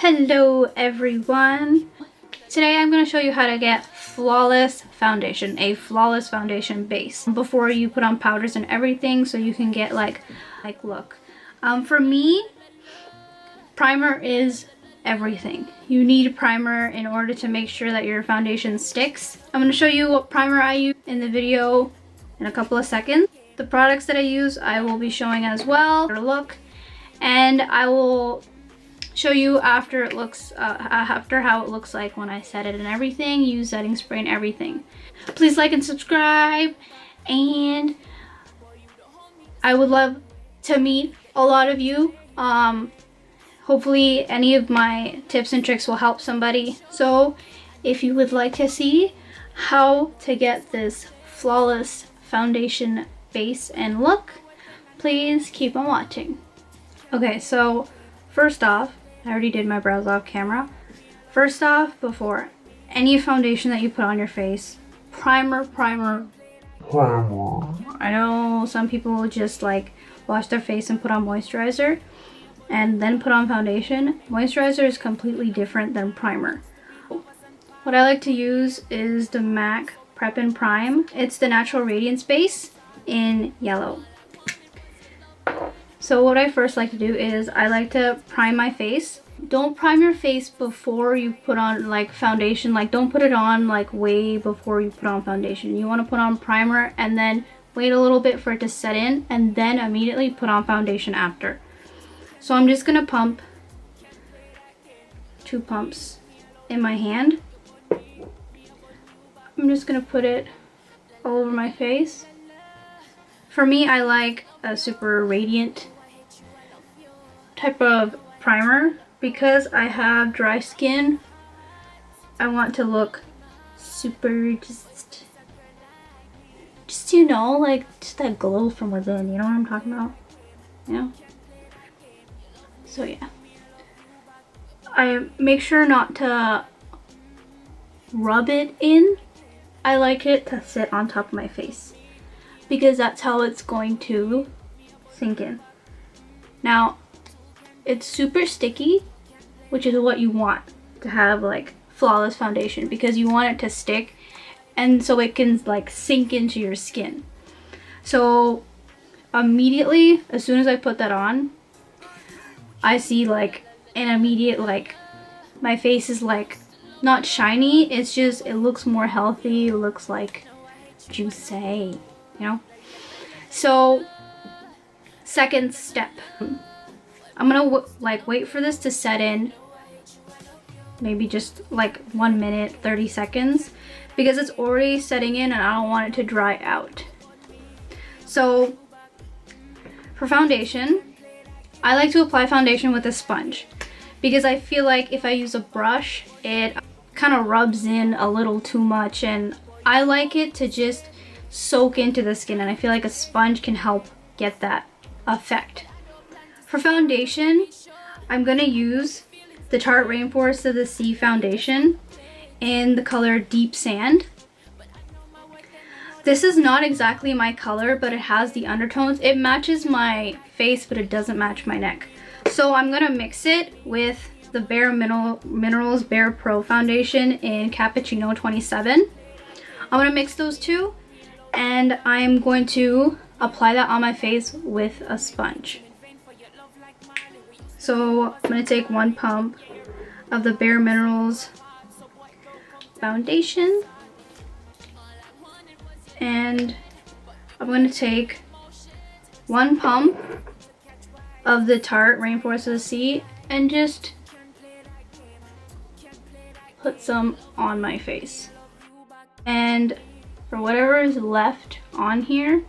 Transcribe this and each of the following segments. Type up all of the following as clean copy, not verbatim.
Hello everyone. Today I'm going to show you how to get flawless foundation, a flawless foundation base before you put on powders and everything, so you can get like look. For me, primer is everything. You need primer in order to make sure that your foundation sticks. I'm going to show you what primer I use in the video in a couple of seconds. The products that I use I will be showing as well. Look, and I will show you after it looks after how it looks like when I set it and everything, use setting spray and everything. Please like and subscribe, and I would love to meet a lot of you. Hopefully any of my tips and tricks will help somebody. So if you would like to see how to get this flawless foundation base and look, please keep on watching. Okay, so first off, I already did my brows off camera. First off, before any foundation that you put on your face, primer. I know some people just like wash their face and put on moisturizer and then put on foundation. Moisturizer is completely different than primer. What I like to use is the MAC Prep and Prime. It's the Natural Radiance Base in yellow. So what I first like to do is I like to prime my face. Don't prime your face before you put on like foundation. Like don't put it on like way before you put on foundation. You want to put on primer and then wait a little bit for it to set in and then immediately put on foundation after. So I'm just gonna pump 2 pumps in my hand. I'm just gonna put it all over my face. For me, I like a super radiant type of primer because I have dry skin. I want to look super just you know, like just that glow from within, you know what I'm talking about? You know? So yeah. I make sure not to rub it in. I like it to sit on top of my face because that's how it's going to sink in. Now, it's super sticky, which is what you want to have like flawless foundation, because you want it to stick and so it can like sink into your skin. So immediately, as soon as I put that on, I see like an immediate, like my face is like not shiny, it's just, it looks more healthy, it looks like juicy, you know? So second step, I'm gonna like wait for this to set in, maybe just like 1 minute 30 seconds, because it's already setting in and I don't want it to dry out. So for foundation, I like to apply foundation with a sponge because I feel like if I use a brush, it kind of rubs in a little too much, and I like it to just soak into the skin, and I feel like a sponge can help get that effect. For foundation, I'm gonna use the Tarte Rainforest of the Sea foundation in the color Deep Sand. This is not exactly my color, but it has the undertones. It matches my face, but it doesn't match my neck. So I'm gonna mix it with the Bare Minerals Bare Pro foundation in Cappuccino 27. I'm gonna mix those two, and I'm going to apply that on my face with a sponge. So I'm gonna take 1 pump of the Bare Minerals foundation, and I'm going to take 1 pump of the Tarte Rainforest of the Sea and just put some on my face. And for whatever is left on here,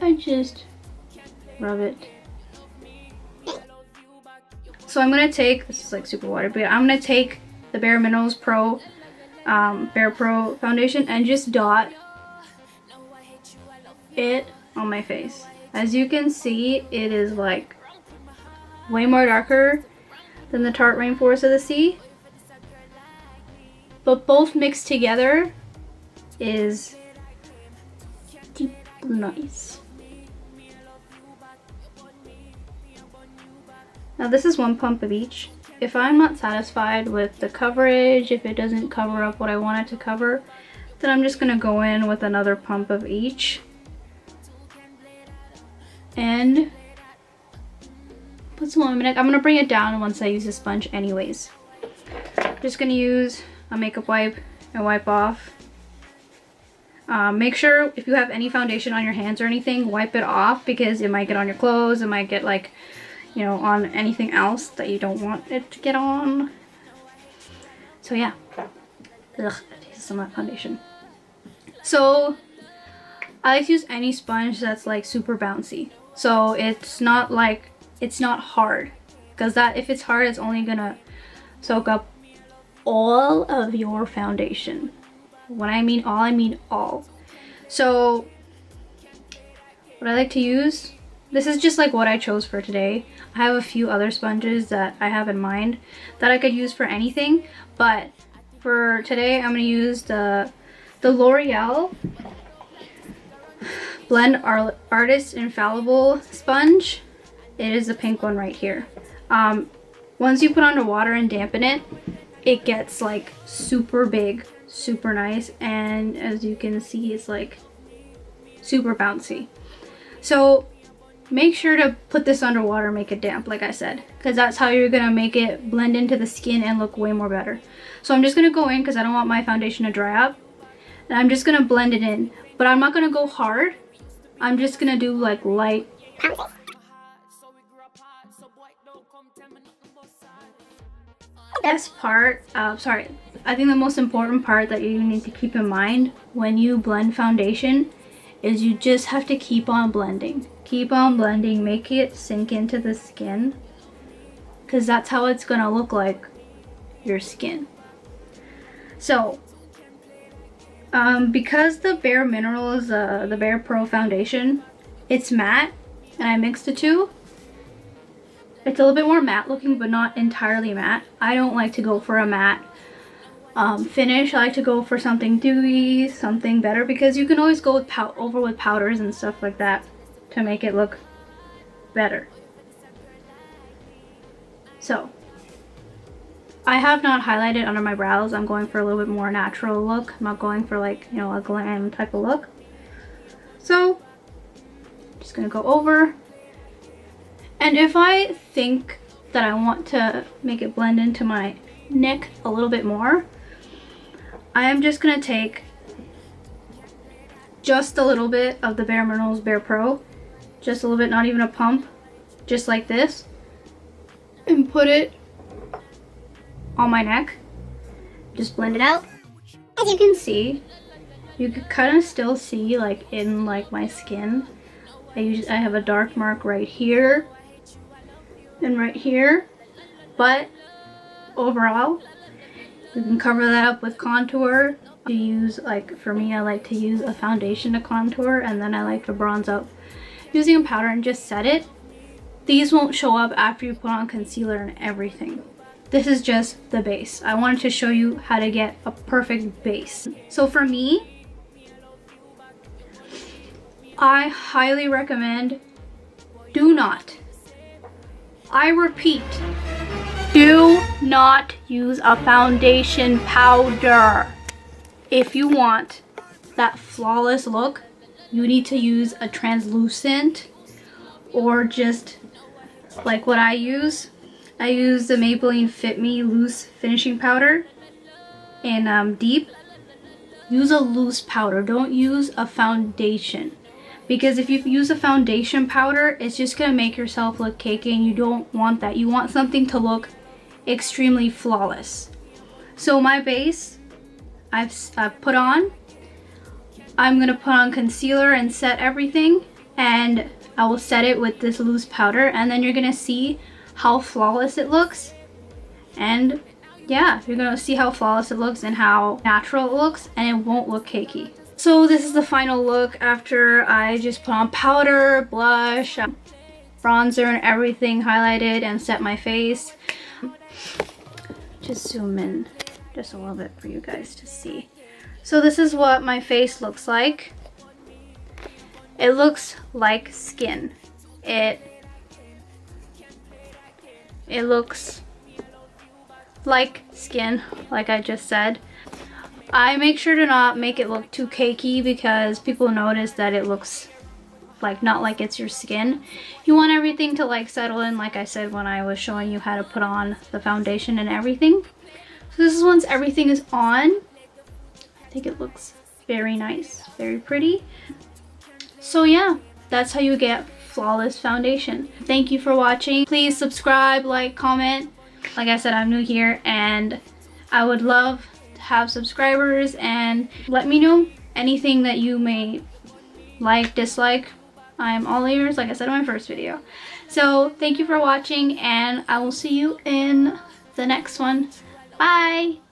I just rub it. So I'm going to take, this is like super water, but I'm going to take the Bare Minerals Bare Pro foundation and just dot it on my face. As you can see, it is like way more darker than the Tarte Rainforest of the Sea, but both mixed together is deep nice. Now this is 1 pump of each. if I'm not satisfied with the coverage, if it doesn't cover up what I want it to cover, then I'm just gonna go in with another pump of each and put some on my neck. I'm gonna bring it down once I use the sponge anyways. Just gonna use a makeup wipe and wipe off. Make sure if you have any foundation on your hands or anything, wipe it off, because it might get on your clothes, it might get like, you know, on anything else that you don't want it to get on. So yeah. Ugh, that tastes some of that foundation. So I like to use any sponge that's like super bouncy. So it's not like, it's not hard, because that, if it's hard, it's only gonna soak up all of your foundation. When I mean all, I mean all. So what I like to use, this is just like what I chose for today. I have a few other sponges that I have in mind that I could use for anything, but for today I'm going to use the L'Oreal Blend Artist Infallible sponge. It is the pink one right here. Once you put under water and dampen it, it gets like super big, super nice, and as you can see, it's like super bouncy. So make sure to put this underwater, make it damp, like I said, because that's how you're gonna make it blend into the skin and look way more better. So I'm just gonna go in, because I don't want my foundation to dry up, and I'm just gonna blend it in, but I'm not gonna go hard. I'm just gonna do like light pouncing. Best part, I think the most important part that you need to keep in mind when you blend foundation is you just have to keep on blending. Keep on blending, make it sink into the skin, because that's how it's gonna look like your skin. So, because the Bare Minerals, the Bare Pro foundation, it's matte, and I mixed the two. It's a little bit more matte looking, but not entirely matte. I don't like to go for a matte finish. I like to go for something dewy, something better, because you can always go with over with powders and stuff like that to make it look better. So I have not highlighted under my brows. I'm going for a little bit more natural look. I'm not going for like, you know, a glam type of look. So I'm just gonna go over. And if I think that I want to make it blend into my neck a little bit more, I am just going to take just a little bit of the Bare Minerals Bare Pro, just a little bit, not even a pump, just like this, and put it on my neck. Just blend it out. As you can see, you can kind of still see like in like my skin. I have a dark mark right here and right here, but overall you can cover that up with contour. You use, like for me, I like to use a foundation to contour, and then I like to bronze up using a powder and just set it. These won't show up after you put on concealer and everything. This is just the base. I wanted to show you how to get a perfect base. So for me, I highly recommend, I repeat, do not use a foundation powder. If you want that flawless look, you need to use a translucent, or just like what I use. I use the Maybelline Fit Me Loose Finishing Powder in Deep. Use a loose powder. Don't use a foundation. Because if you use a foundation powder, it's just going to make yourself look cakey, and you don't want that. You want something to look extremely flawless. So my base, I've put on. I'm going to put on concealer and set everything. And I will set it with this loose powder. And then you're going to see how flawless it looks. And yeah, you're going to see how flawless it looks and how natural it looks. And it won't look cakey. So this is the final look after I just put on powder, blush, bronzer and everything, highlighted and set my face. Just zoom in just a little bit for you guys to see. So this is what my face looks like. It looks like skin. It looks like skin, like I just said. I make sure to not make it look too cakey because people notice that it looks like not like it's your skin. You want everything to like settle in, like I said when I was showing you how to put on the foundation and everything. So this is once everything is on. I think it looks very nice, very pretty. So yeah, that's how you get flawless foundation. Thank you for watching. Please subscribe, like, comment. Like I said, I'm new here and I would love to have subscribers, and let me know anything that you may like, dislike. I'm all ears, like I said in my first video. So thank you for watching, and I will see you in the next one. Bye!